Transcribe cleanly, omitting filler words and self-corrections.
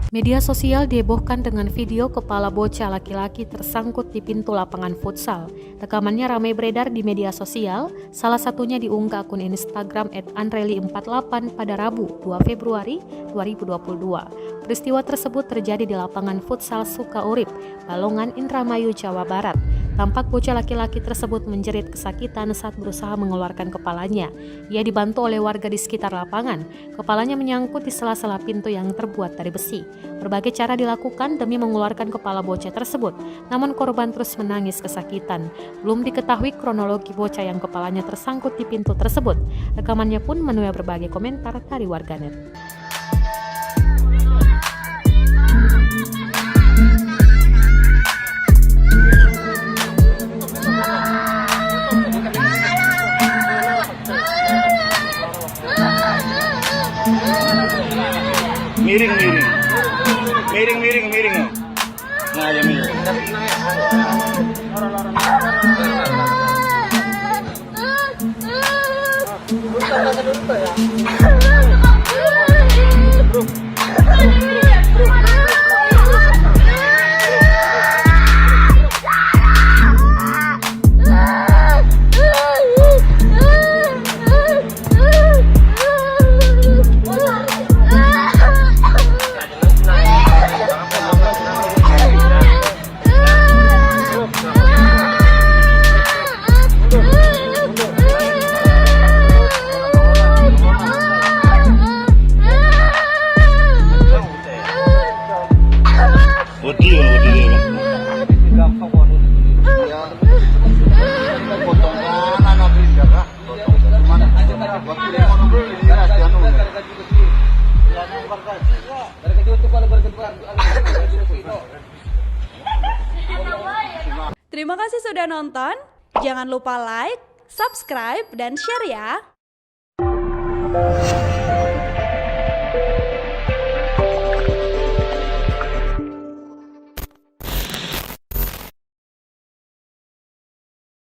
Media sosial dihebohkan dengan video kepala bocah laki-laki tersangkut di pintu lapangan futsal. Rekamannya ramai beredar di media sosial, salah satunya diunggah akun Instagram @andreli48 pada Rabu 2 Februari 2022. Peristiwa tersebut terjadi di lapangan futsal Sukaurip, Balongan, Indramayu, Jawa Barat. Tampak bocah laki-laki tersebut menjerit kesakitan saat berusaha mengeluarkan kepalanya. Ia dibantu oleh warga di sekitar lapangan. Kepalanya menyangkut di sela-sela pintu yang terbuat dari besi. Berbagai cara dilakukan demi mengeluarkan kepala bocah tersebut, namun korban terus menangis kesakitan. Belum diketahui kronologi bocah yang kepalanya tersangkut di pintu tersebut. Rekamannya pun menuai berbagai komentar dari warganet. Miring. Nah, ya miring. Terima kasih sudah nonton. Jangan lupa like, subscribe, dan share ya.